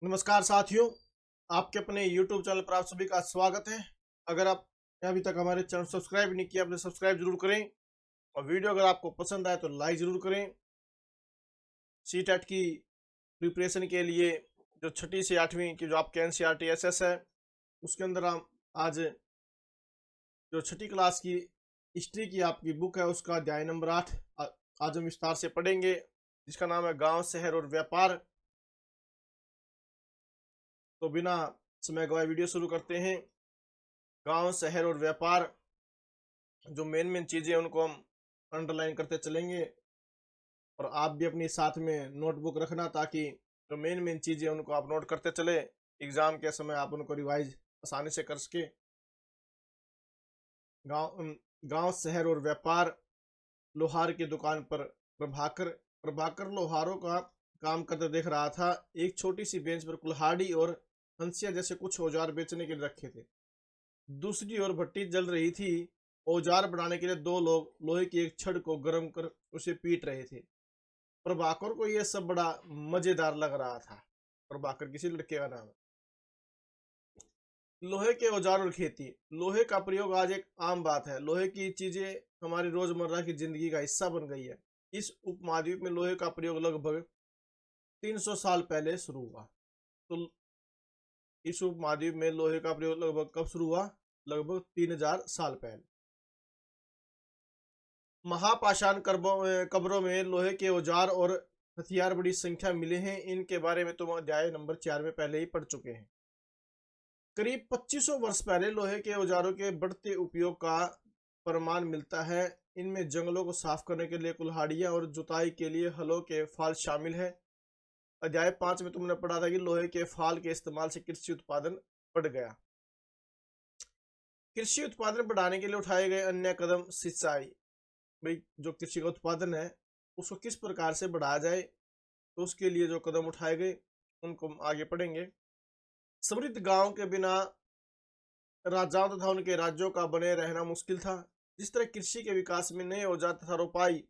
नमस्कार साथियों, आपके अपने YouTube चैनल पर आप सभी का स्वागत है। अगर आप अभी तक हमारे चैनल सब्सक्राइब नहीं किया, अपने सब्सक्राइब जरूर करें और वीडियो अगर आपको पसंद आए तो लाइक जरूर करें। सीटेट की प्रिपरेशन के लिए जो छठी से 8वीं की जो आपके NCERT SS है, उसके अंदर हम आज जो छठी क्लास की हिस्ट्री की आपकी बुक है उसका अध्याय नंबर 8 आज हम विस्तार से पढ़ेंगे, जिसका नाम है गांव, शहर और व्यापार। तो बिना समय गवाए वीडियो शुरू करते हैं। गांव, शहर और व्यापार, जो मेन मेन चीजें हैं उनको हम अंडरलाइन करते चलेंगे और आप भी अपनी साथ में नोटबुक रखना, ताकि जो मेन मेन चीजें हैं उनको आप नोट करते चले, एग्जाम के समय आप उनको रिवाइज आसानी से कर सके। गांव गांव, शहर और व्यापार। लोहार की दुकान पर प्रभाकर प्रभाकर लोहारों का काम करते देख रहा था। एक छोटी सी बेंच पर कुल्हाड़ी और हंसिया जैसे कुछ औजार बेचने के लिए रखे थे। दूसरी ओर भट्टी जल रही थी। औजार बनाने के लिए दो लोग लोहे की एक छड़ को गर्म कर उसे पीट रहे थे। प्रभाकर को यह सब बड़ा मजेदार लग रहा था। प्रभाकर किसी लड़के का नाम है। लोहे के औजार और खेती। लोहे का प्रयोग आज एक आम बात है। लोहे की चीजें हमारी रोजमर्रा की जिंदगी का हिस्सा बन गई है। इस उपमहाद्वीप में लोहे का प्रयोग लगभग 300 साल पहले शुरू हुआ। तो इस उपमहाद्वीप में लोहे का प्रयोग लगभग कब शुरू हुआ? लगभग 3000 साल पहले। महापाषाण कब्रों में लोहे के औजार और हथियार बड़ी संख्या मिले हैं। इनके बारे में तुम अध्याय नंबर 4 में पहले ही पढ़ चुके हैं। करीब 2500 वर्ष पहले लोहे के औजारों के बढ़ते उपयोग का प्रमाण मिलता है। इनमें जंगलों को साफ करने के लिए कुल्हाड़ियां और जुताई के लिए हलों के फाल शामिल है। अध्याय 5 में तुमने पढ़ा था कि लोहे के फाल के इस्तेमाल से कृषि उत्पादन बढ़ गया। कृषि उत्पादन बढ़ाने के लिए उठाए गए अन्य कदम। सिंचाई। भाई, जो कृषि का उत्पादन है उसको किस प्रकार से बढ़ाया जाए, तो उसके लिए जो कदम उठाए गए उनको हम आगे पढ़ेंगे। समृद्ध गांव के बिना राजाओं तथा उनके राज्यों का बने रहना मुश्किल था। जिस तरह कृषि के विकास में नए औजार तथा रोपाई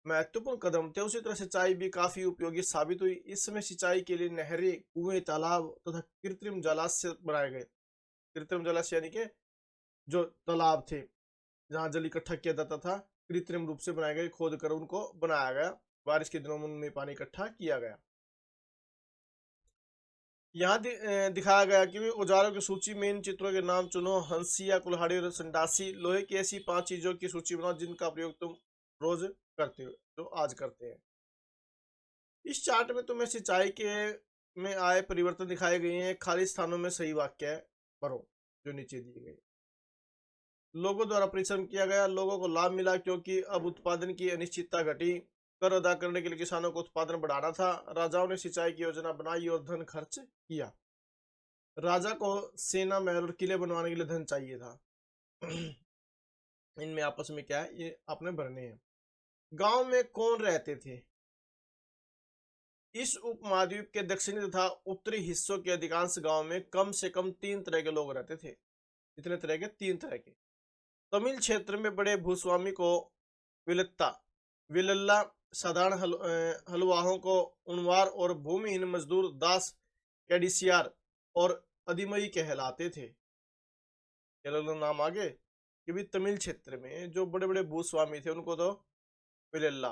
महत्वपूर्ण कदम थे, उसी तरह सिंचाई भी काफी उपयोगी साबित हुई। इस समय सिंचाई के लिए नहरें, कुएं, तालाब तथा कृत्रिम जलाशय बनाए गए। कृत्रिम जलाशय यानी कि जो तालाब थे जहां जल इकट्ठा किया जाता था, कृत्रिम रूप से बनाए गए, खोद कर उनको बनाया गया। बारिश के दिनों में उनमें पानी इकट्ठा किया गया। यहाँ दिखाया गया कि औजारों की सूची में इन चित्रों के नाम चुनो। हंसिया, कुल्हाड़ी और संडासी। लोहे की ऐसी 5 चीजों की सूची बनाओ जिनका प्रयोग तुम रोज करते हो, जो आज करते हैं। इस चार्ट में तुम्हें सिंचाई के में आए परिवर्तन दिखाए गए हैं। खाली स्थानों में सही वाक्य भरो जो नीचे दिए गए। लोगों द्वारा परिश्रम किया गया। लोगों को लाभ मिला क्योंकि अब उत्पादन की अनिश्चितता घटी। कर अदा करने के लिए किसानों को उत्पादन बढ़ाना था। राजाओं ने सिंचाई की योजना बनाई और धन खर्च किया। राजा को सेना, महल और किले बनवाने के लिए धन चाहिए था। इनमें आपस में क्या है, ये आपने भरने हैं। गांव में कौन रहते थे? इस उपमहाद्वीप के दक्षिणी तथा उत्तरी हिस्सों के अधिकांश गांव में कम से कम 3 तरह के लोग रहते थे। इतने तरह के? 3 तरह के। तमिल क्षेत्र में बड़े भूस्वामी को विलत्ता विलल्ला, साधारण हलवाहों को उनवार और भूमिहीन मजदूर दास कैडिसियार और अधिमई कहलाते थे। नाम आगे कि भी तमिल क्षेत्र में जो बड़े बड़े भूस्वामी थे उनको तो विलल्ला,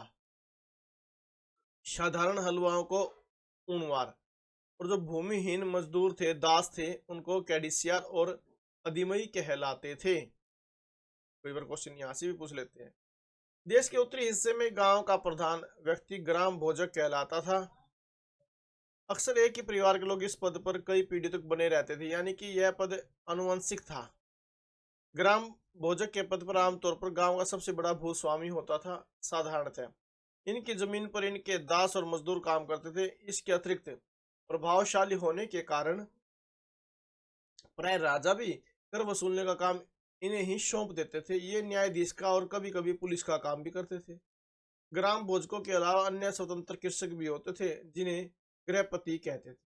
साधारण हलवाओं को उनवार और जो भूमिहीन मजदूर थे, दास थे, उनको कैडिसियार और अधिमई कहलाते थे। कई बार क्वेश्चन यहाँ से भी पूछ लेते हैं। देश के उत्तरी हिस्से में गांव का प्रधान व्यक्ति ग्राम भोजक कहलाता था। अक्सर एक ही परिवार के लोग इस पद पर कई पीढ़ी तक बने रहते थे, यानी कि यह पद अनुवंशिक था। ग्राम भोजक के पद पर आमतौर पर गांव का सबसे बड़ा भूस्वामी होता था। साधारणतः इनकी जमीन पर इनके दास और मजदूर काम करते थे। इसके अतिरिक्त प्रभावशाली होने के कारण प्राय राजा भी कर वसूलने का काम इन्हें ही सौंप देते थे। ये न्यायाधीश का और कभी कभी पुलिस का काम भी करते थे। ग्राम भोजकों के अलावा अन्य स्वतंत्र कृषक भी होते थे जिन्हें गृहपति कहते थे।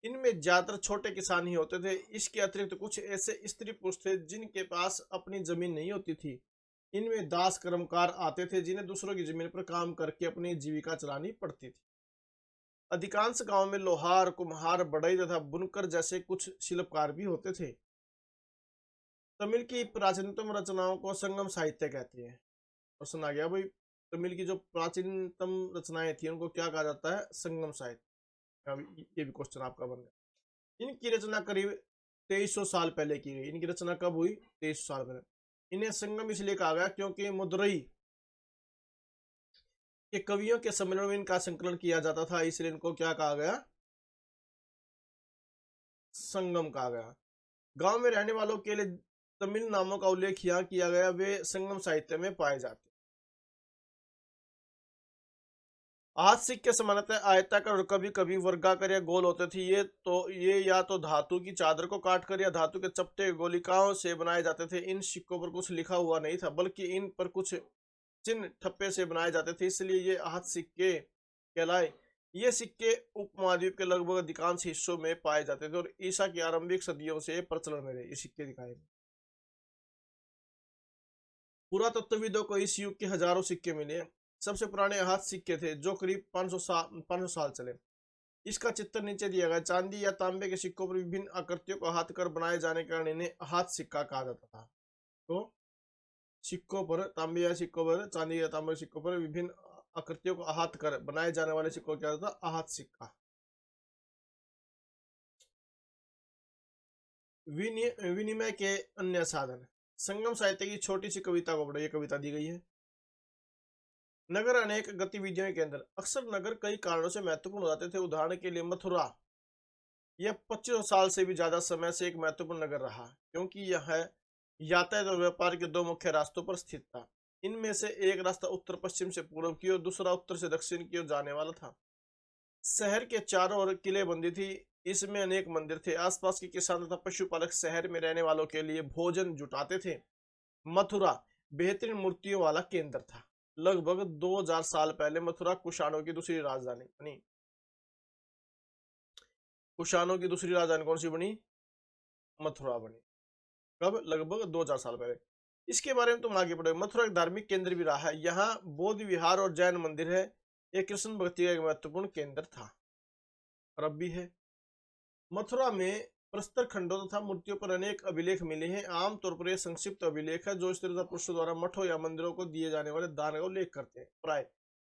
इनमें ज्यादातर छोटे किसान ही होते थे। इसके अतिरिक्त कुछ ऐसे स्त्री पुरुष थे जिनके पास अपनी जमीन नहीं होती थी। इनमें दास कर्मकार आते थे जिन्हें दूसरों की जमीन पर काम करके अपनी जीविका चलानी पड़ती थी। अधिकांश गांव में लोहार, कुम्हार, बढ़ई तथा बुनकर जैसे कुछ शिल्पकार भी होते थे। तमिल की प्राचीनतम रचनाओं को संगम साहित्य कहते हैं। प्रश्न आ गया भाई, तमिल की जो प्राचीनतम रचनाएं थी उनको क्या कहा जाता है? संगम साहित्य। ये भी क्वेश्चन आपका बन गया। इनकी रचना करीब 2300 साल पहले की गई। इनकी रचना कब हुई? 2300 साल पहले। इन्हें संगम इसलिए कहा गया क्योंकि मदुरई के कवियों के सम्मेलन में इनका संकलन किया जाता था, इसलिए इनको क्या कहा गया? संगम कहा गया। गांव में रहने वालों के लिए तमिल नामों का उल्लेख यहाँ किया गया, वे संगम साहित्य में पाए जाते। हाथ सिक्के सामान्यतः आयताकार और कभी कभी वर्गाकार या गोल होते थे। ये या तो धातु की चादर को काटकर या धातु के चपटे गोलिकाओं से बनाए जाते थे। इन सिक्कों पर कुछ लिखा हुआ नहीं था, बल्कि इन पर कुछ चिन्ह ठप्पे से बनाए जाते थे, इसलिए ये हाथ सिक्के कहलाए। ये सिक्के उपमहाद्वीप के लगभग अधिकांश हिस्सों में पाए जाते थे और ईसा की आरंभिक सदियों से प्रचलन में रहे। ये सिक्के दिखाए। पुरातत्वविदों को इस युग के हजारों सिक्के मिले। सबसे पुराने हाथ सिक्के थे जो करीब 500 साल चले। इसका चित्र नीचे दिया गया। चांदी या तांबे के सिक्कों पर विभिन्न आकृतियों को हाथ कर बनाए जाने के कारण इन्हें हाथ सिक्का कहा जाता था। तो सिक्कों पर, तांबे या सिक्कों पर, चांदी या तांबे के सिक्कों पर विभिन्न आकृतियों को हाथ कर बनाए जाने वाले सिक्कों क्या होता था? हाथ सिक्का। विनिमय के अन्य साधन। संगम साहित्य की छोटी सी कविता को पढ़ो। ये कविता दी गई है। नगर अनेक गतिविधियों के केंद्र। अक्सर नगर कई कारणों से महत्वपूर्ण हो जाते थे। उदाहरण के लिए मथुरा, यह 25 साल से भी ज्यादा समय से एक महत्वपूर्ण नगर रहा, क्योंकि यह यातायात और व्यापार के दो मुख्य रास्तों पर स्थित था। इनमें से एक रास्ता उत्तर पश्चिम से पूर्व की ओर, दूसरा उत्तर से दक्षिण की ओर जाने वाला था। शहर के चारों ओर किलेबंदी थी। इसमें अनेक मंदिर थे। आसपास के किसान तथा पशुपालक शहर में रहने वालों के लिए भोजन जुटाते थे। मथुरा बेहतरीन मूर्तियों वाला केंद्र था। लगभग 2000 साल पहले मथुरा कुषाणों की दूसरी राजधानी बनी। कुषाणों की दूसरी राजधानी कौन सी बनी? मथुरा बनी। कब? लगभग 2000 साल पहले। इसके बारे में तुम आगे पढ़ोगे। मथुरा एक धार्मिक केंद्र भी रहा है। यहाँ बौद्ध विहार और जैन मंदिर है। यह कृष्ण भक्ति का एक महत्वपूर्ण केंद्र था और अब भी है। मथुरा में प्रस्तर खंडों तथा मूर्तियों पर अनेक अभिलेख मिले हैं। आमतौर पर यह संक्षिप्त अभिलेख है जो स्त्री तथा पुरुषों द्वारा मठों या मंदिरों को दिए जाने वाले दान का उल्लेख करते हैं। प्राय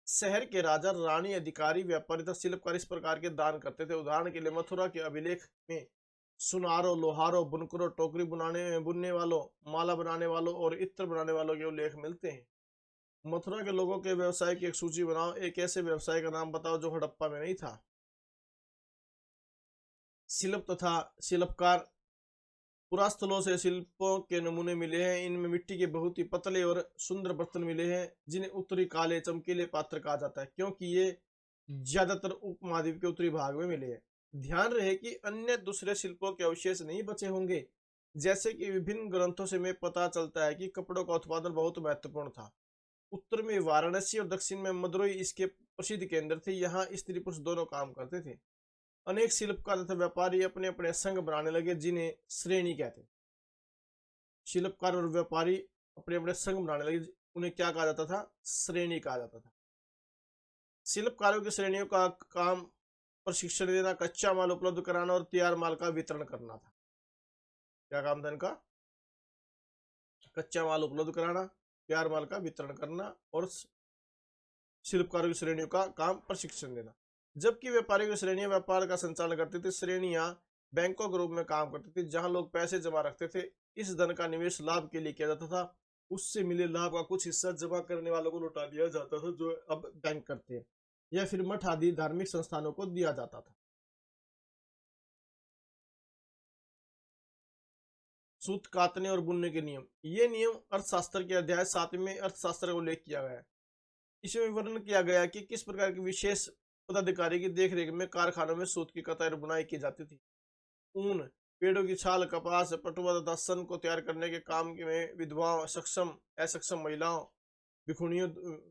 शहर के राजा, रानी, अधिकारी, व्यापारी तथा शिल्पकार इस प्रकार के दान करते थे। उदाहरण के लिए मथुरा के अभिलेख में सुनारों, लोहारों, बुनकरों, टोकरी बुनने वालों, माला बनाने वालों और इत्र बनाने वालों के उल्लेख मिलते हैं। मथुरा के लोगों के व्यवसाय की एक सूची बनाओ। एक ऐसे व्यवसाय का नाम बताओ जो हड़प्पा में नहीं था। शिल्प तथा शिल्पकार। पुरास्थलों से शिल्पों के नमूने मिले हैं। इनमें मिट्टी के बहुत ही पतले और सुंदर बर्तन मिले हैं, जिन्हें उत्तरी काले चमकीले पात्र कहा जाता है, क्योंकि ये ज्यादातर उपमहाद्वीप के उत्तरी भाग में मिले हैं। ध्यान रहे कि अन्य दूसरे शिल्पों के अवशेष नहीं बचे होंगे। जैसे कि विभिन्न ग्रंथों से में पता चलता है कि कपड़ों का उत्पादन बहुत महत्वपूर्ण था। उत्तर में वाराणसी और दक्षिण में मदुरई इसके प्रसिद्ध केंद्र थे। यहाँ स्त्री पुरुष दोनों काम करते थे। अनेक शिल्पकार तथा व्यापारी अपने अपने संघ बनाने लगे, जिन्हें श्रेणी कहते हैं। शिल्पकार और व्यापारी अपने अपने संघ बनाने लगे, उन्हें क्या कहा जाता था? श्रेणी कहा जाता था। शिल्पकारों की श्रेणियों का काम प्रशिक्षण देना, कच्चा माल उपलब्ध कराना और तैयार माल का वितरण करना था। क्या काम था इनका? कच्चा माल उपलब्ध कराना, तैयार माल का वितरण करना और शिल्पकारों की श्रेणियों का काम प्रशिक्षण देना। जबकि व्यापारियों की श्रेणियां व्यापार का संचालन करती थी। श्रेणियां बैंकों के रूप में काम करती थी, जहां लोग पैसे जमा रखते थे। इस धन का निवेश लाभ के लिए किया जाता था। उससे मिले लाभ का कुछ हिस्सा जमा करने वालों को लौटा दिया जाता था, जो अब बैंक करते हैं, या फिर मठ आदि धार्मिक संस्थानों को दिया जाता था। सूत कातने और बुनने के नियम। ये नियम अर्थशास्त्र के अध्याय 7 में अर्थशास्त्र का उल्लेख किया गया है। इसमें वर्णन किया गया कि किस प्रकार की विशेष पदाधिकारी की देखरेख में कारखानों में सूत की कताई और बुनाई की जाती थी। ऊन, पेड़ों की छाल, कपास, पटुआ तथा सन को तैयार करने के काम में विधवाओं, सक्षम असक्षम महिलाओं, भिखुनियों,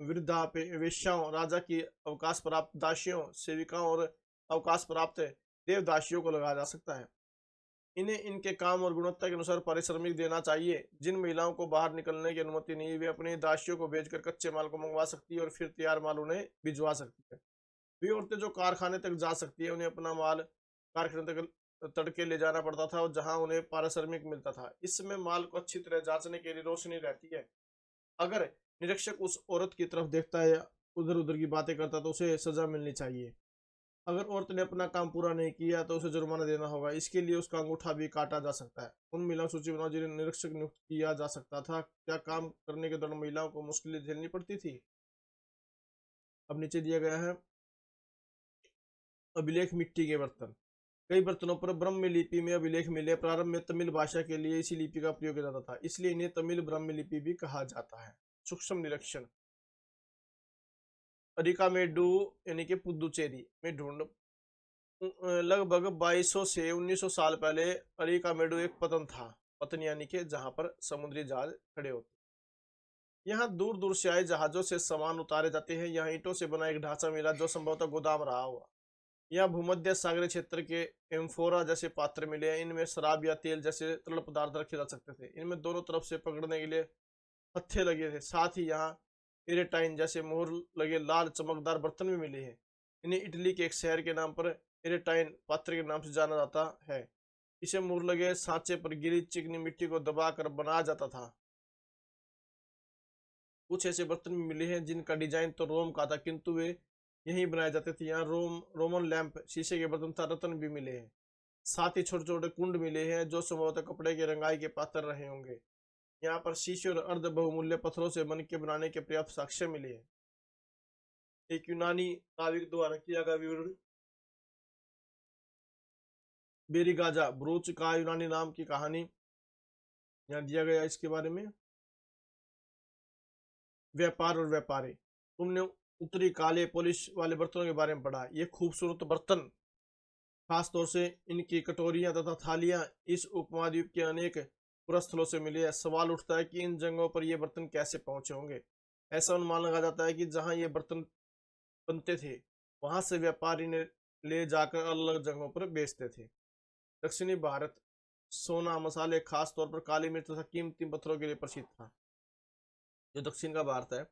वृद्धा, वेश्याओं, राजा की अवकाश प्राप्त दासियों, सेविकाओं और अवकाश प्राप्त देवदासियों को लगाया जा सकता है। इन्हें इनके काम और गुणवत्ता के अनुसार पारिश्रमिक देना चाहिए। जिन महिलाओं को बाहर निकलने की अनुमति नहीं, वे अपनी दासियों को भेजकर कच्चे माल को मंगवा सकती है और फिर तैयार माल उन्हें भिजवा सकती है। वे औरतें जो कारखाने तक जा सकती है उन्हें अपना माल कारखाने तक तड़के ले जाना पड़ता था और जहां उन्हें पारिश्रमिक मिलता था। इस समय माल को अच्छी तरह जांचने के लिए रोशनी रहती है। अगर निरीक्षक उस औरत की तरफ देखता है या उधर उधर की बातें करता तो उसे सजा मिलनी चाहिए। अगर औरत ने अपना काम पूरा नहीं किया तो उसे जुर्माना देना होगा। इसके लिए उसका अंगूठा भी काटा जा सकता है। उन महिलाओं की सूची बनाओ जिन्हें निरीक्षक नियुक्त किया जा सकता था। क्या काम करने के दौरान महिलाओं को मुश्किलें झेलनी पड़ती थी? अब नीचे दिया गया है अभिलेख मिट्टी के बर्तन। कई बर्तनों पर ब्रह्म लिपि में अभिलेख मिले। प्रारंभ में तमिल भाषा के लिए इसी लिपि का प्रयोग किया जाता था, इसलिए इन्हें तमिल ब्रह्म लिपि भी कहा जाता है। सूक्ष्म निरीक्षण। अरिकामेडु यानी कि पुदुचेरी में ढूंढ लगभग 2200 से 1900 साल पहले अरिकामेडु एक पतन था। पतन यानी कि जहां पर समुद्री जहाज खड़े होते। यहाँ दूर दूर से आए जहाजों से सामान उतारे जाते हैं। यहाँ ईंटों से बना एक ढांचा मिला जो संभवतः गोदाम रहा हुआ। यहाँ भूमध्य सागरीय क्षेत्र के एम्फोरा जैसे पात्र मिले। इनमें शराब या तेल जैसे तरल पदार्थ रखे जा सकते थे। इनमें दोनों तरफ से पकड़ने के लिए हत्थे लगे थे। साथ ही यहाँ इरेटाइन जैसे मोहर लगे लाल चमकदार बर्तन भी मिले हैं। इन्हें इटली के एक शहर के नाम पर इरेटाइन पात्र के नाम से जाना जाता है। इसे मोहर लगे सांचे पर गिरी चिकनी मिट्टी को दबाकर बनाया जाता था। कुछ ऐसे बर्तन भी मिले हैं जिनका डिजाइन तो रोम का था, किंतु वे यहीं बनाए जाते थे। यहाँ रोमन लैंप, शीशे के बर्तन तथा रत्न भी मिले हैं। साथ ही छोटे छोटे कुंड मिले हैं जो संभवतः कपड़े के रंगाई के पात्र रहे होंगे। यहाँ पर शीशे और अर्ध बहुमूल्य पत्थरों से बन के बनाने के पर्याप्त साक्ष्य मिले हैं। एक यूनानी नाविक द्वारा किया गया विवरण। बेरिगाजा ब्रोच का यूनानी नाम की कहानी यहाँ दिया गया। इसके बारे में व्यापार और व्यापारी। तुमने उत्तरी काले पॉलिश वाले बर्तनों के बारे में पढ़ा। ये खूबसूरत बर्तन, खासतौर से इनकी कटोरियां तथा थालियां इस उपमहाद्वीप के अनेक पुरस्थलों से मिले हैं। सवाल उठता है कि इन जगहों पर ये बर्तन कैसे पहुंचे होंगे। ऐसा अनुमान लगा जाता है कि जहां ये बर्तन बनते थे वहां से व्यापारी ने ले जाकर अलग अलग जगहों पर बेचते थे। दक्षिणी भारत सोना, मसाले, खास तौर पर काली मिर्च तथा कीमती पत्थरों के लिए प्रसिद्ध था। जो दक्षिण का भारत है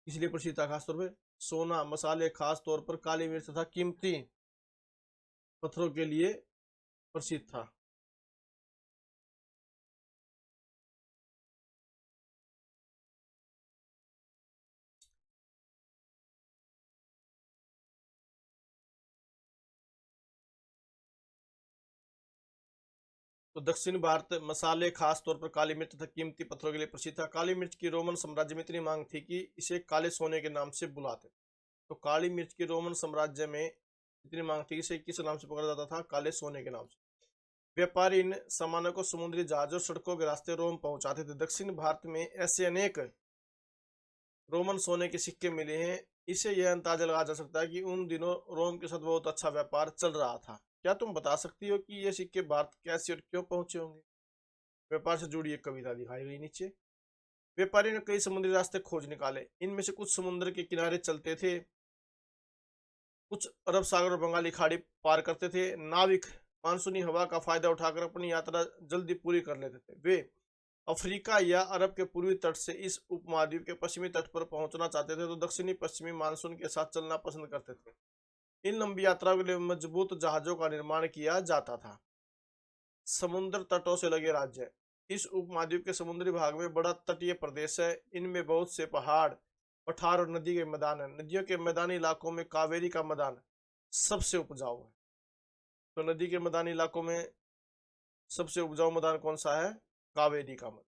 इसलिए प्रसिद्ध था, खासतौर पर सोना, मसाले, खास तौर पर काली मिर्च तथा कीमती पत्थरों के लिए प्रसिद्ध था। तो दक्षिण भारत मसाले, खास तौर पर काली मिर्च तथा कीमती पत्थरों के लिए प्रसिद्ध था। काली मिर्च की रोमन साम्राज्य में इतनी मांग थी कि इसे काले सोने के नाम से बुलाते। तो काली मिर्च की रोमन साम्राज्य में इतनी मांग थी, इसे किस नाम से पकड़ा जाता था? काले सोने के नाम से। व्यापारी इन सामानों को समुद्री जहाजों, सड़कों के रास्ते रोम पहुंचाते थे। दक्षिण भारत में ऐसे अनेक रोमन सोने के सिक्के मिले हैं। इसे यह अंदाजा लगाया जा सकता है कि उन दिनों रोम के साथ बहुत अच्छा व्यापार चल रहा था। क्या तुम बता सकती हो कि ये सिक्के भारत कैसे और क्यों पहुंचे होंगे? व्यापार से जुड़ी एक कविता दिखाई गई नीचे। व्यापारी ने कई समुद्री रास्ते खोज निकाले। इनमें से कुछ समुद्र के किनारे चलते थे, कुछ अरब सागर और बंगाली खाड़ी पार करते थे। नाविक मानसूनी हवा का फायदा उठाकर अपनी यात्रा जल्दी पूरी कर लेते थे। वे अफ्रीका या अरब के पूर्वी तट से इस उपमहाद्वीप के पश्चिमी तट पर पहुंचना चाहते थे तो दक्षिणी पश्चिमी मानसून के साथ चलना पसंद करते थे। इन लंबी यात्राओं के लिए मजबूत जहाजों का निर्माण किया जाता था। समुद्र तटों से लगे राज्य। इस उपमहाद्वीप के समुद्री भाग में बड़ा तटीय प्रदेश है। इनमें बहुत से पहाड़, पठार और नदी के मैदान हैं। नदियों के मैदानी इलाकों में कावेरी का मैदान सबसे उपजाऊ है। तो नदी के मैदानी इलाकों में सबसे उपजाऊ मैदान कौन सा है? कावेरी का मैदान।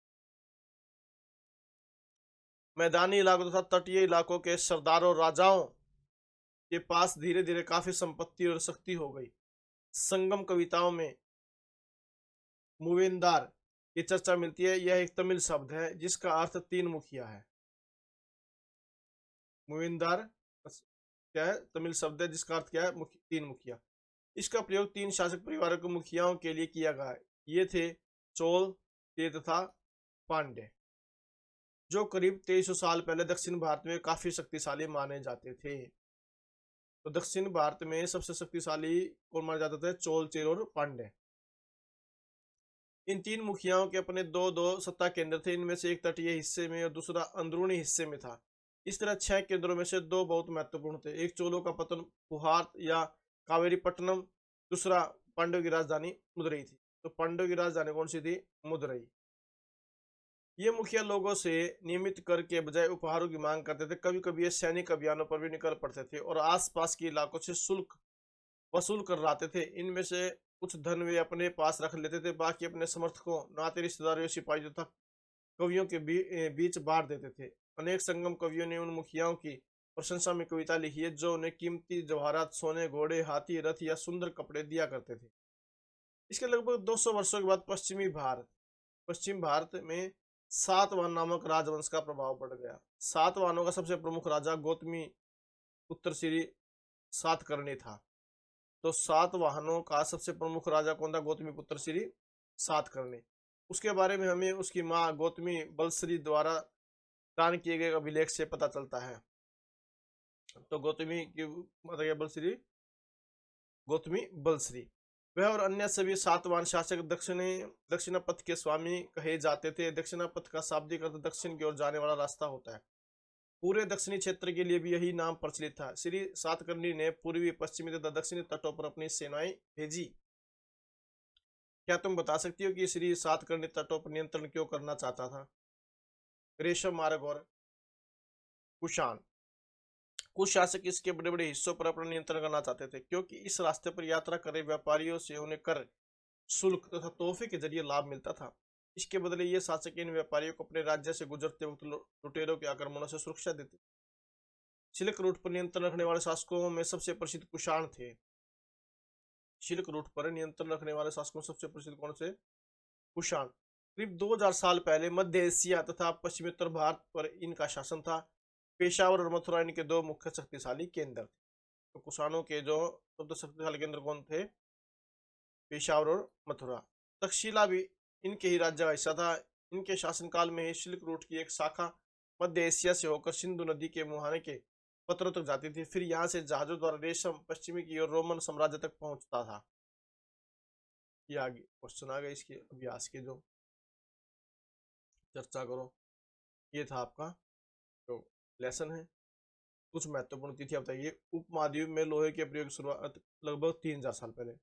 मैदानी इलाकों तथा तटीय इलाकों के सरदारों और राजाओं के पास धीरे धीरे काफी संपत्ति और शक्ति हो गई। संगम कविताओं में मुवेंदार की चर्चा मिलती है। यह एक तमिल शब्द है जिसका अर्थ तीन मुखिया है। मुवेंदार क्या है? तमिल शब्द है जिसका अर्थ क्या है? तीन मुखिया। इसका प्रयोग तीन शासक परिवारों के मुखियाओं के लिए किया गया है। ये थे चोल, तेल तथा पांडे, जो करीब 2300 साल पहले दक्षिण भारत में काफी शक्तिशाली माने जाते थे। तो दक्षिण भारत में सबसे शक्तिशाली कौन माने जाते थे? चोल, चेर और पांडे। इन तीन मुखियाओं के अपने दो दो सत्ता केंद्र थे। इनमें से एक तटीय हिस्से में और दूसरा अंदरूनी हिस्से में था। इस तरह 6 केंद्रों में से 2 बहुत महत्वपूर्ण थे। एक चोलों का पतन पुहार या कावेरीपट्टनम, दूसरा पांड्यों की राजधानी मदुरई थी। तो पांड्यों की राजधानी कौन सी थी? मदुरई। ये मुखिया लोगों से नियमित कर के बजाय उपहारों की मांग करते थे। कभी कभी ये सैनिक अभियानों पर भी निकल पड़ते थे और आसपास के इलाकों से शुल्क वसूल कर लाते थे। इनमें से कुछ धन वे अपने पास रख लेते थे, बाकी अपने समर्थकों, नाते रिश्तेदारों, सिपाहियों तथा कवियों के बीच बांट देते थे। अनेक संगम कवियों ने उन मुखियाओं की प्रशंसा में कविता लिखी है जो उन्हें कीमती जवाहरात, सोने, घोड़े, हाथी, रथ या सुंदर कपड़े दिया करते थे। इसके लगभग 200 वर्षों के बाद पश्चिम भारत में सातवाहन नामक राजवंश का प्रभाव बढ़ गया। सातवाहनों का सबसे प्रमुख राजा गौतमी पुत्र श्री सातकर्णी था। तो सातवाहनों का सबसे प्रमुख राजा कौन था? गौतमी पुत्र श्री सातकर्णी। उसके बारे में हमें उसकी मां गौतमी बलश्री द्वारा दान किए गए अभिलेख से पता चलता है। तो गौतमी की मतलब बलश्री, गौतमी बलश्री, वह और अन्य सभी सातवाहन शासक दक्षिणापथ के स्वामी कहे जाते थे। दक्षिणापथ का शाब्दिक अर्थ दक्षिण की ओर जाने वाला रास्ता होता है। पूरे दक्षिणी क्षेत्र के लिए भी यही नाम प्रचलित था। श्री सातकर्णी ने पूर्वी, पश्चिमी तथा दक्षिणी तटों पर अपनी सेनाएं भेजी। क्या तुम बता सकती हो कि श्री सातकर्णी तटों पर नियंत्रण क्यों करना चाहता था? रेशम मार्ग और कुषाण। कुछ शासक इसके बड़े बड़े हिस्सों पर अपना नियंत्रण करना चाहते थे, क्योंकि इस रास्ते पर यात्रा कर रहे व्यापारियों से उन्हें कर, शुल्क तथा तोहफे के जरिए लाभ मिलता था। इसके बदले ये शासक इन व्यापारियों को अपने राज्य से गुजरते वक्त लुटेरों के आक्रमणों से सुरक्षा देते। सिल्क रूट पर नियंत्रण रखने वाले शासकों में सबसे प्रसिद्ध कुषाण थे। सिल्क रूट पर नियंत्रण रखने वाले शासकों में सबसे प्रसिद्ध कौन से? कुषाण। करीब 2000 साल पहले मध्य एशिया तथा पश्चिमोत्तर भारत पर इनका शासन था। पेशावर और मथुरा इनके 2 मुख्य शक्तिशाली केंद्र थे। तो कुषाणों के जो सबसे शक्तिशाली केंद्र कौन थे? पेशावर और मथुरा। तक्षशिला भी इनके ही राज्य का हिस्सा था। इनके शासनकाल में ही सिल्क रूट की एक शाखा मध्य एशिया से होकर सिंधु नदी के मुहाने के पत्थरों तक जाती थी। फिर यहाँ से जहाजों द्वारा रेशम पश्चिमी की ओर रोमन साम्राज्य तक पहुंचता था। ये आगे क्वेश्चन आ गए इसके अभ्यास के, जो चर्चा करो। ये था आपका जो लेसन है। कुछ महत्वपूर्ण तिथियां बताइए। उपमहाद्वीप में लोहे के प्रयोग की शुरुआत लगभग 3000 साल पहले।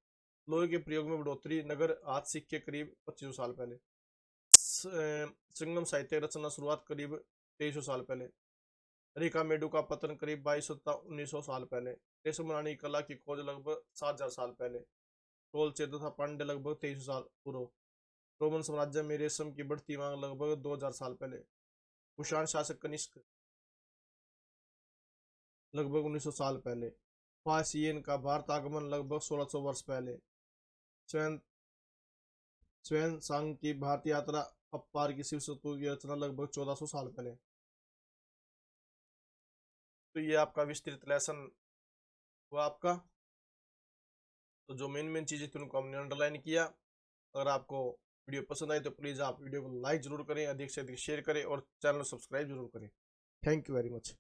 लोहे के प्रयोग में बढ़ोतरी नगर आज सिक्के करीब 2500 साल पहले। संगम साहित्य रचना शुरुआत करीब 2300 साल पहले। रेखा मेडू का पतन करीब 2200 1900 साल पहले। रेशम बनाने की कला की खोज लगभग 7000 साल पहले। टोलचे तथा पांड्य लगभग 2300 साल पूर्व। रोमन साम्राज्य में रेशम की बढ़ती मांग लगभग 2000 साल पहले। कुषाण शासक कनिष्क लगभग 1900 साल पहले। फासियन का भारत आगमन लगभग 1600 वर्ष पहले। स्वयं सांग की भारत यात्रा अपार की शिव स्तूप की रचना लगभग 1400 साल पहले। तो ये आपका विस्तृत लेसन हुआ आपका। तो जो मेन चीजें थी उनको हमने अंडरलाइन किया। अगर आपको वीडियो पसंद आए तो प्लीज आप वीडियो को लाइक जरूर करें, अधिक से अधिक शेयर करें और चैनल को सब्सक्राइब जरूर करें। Thank you very much.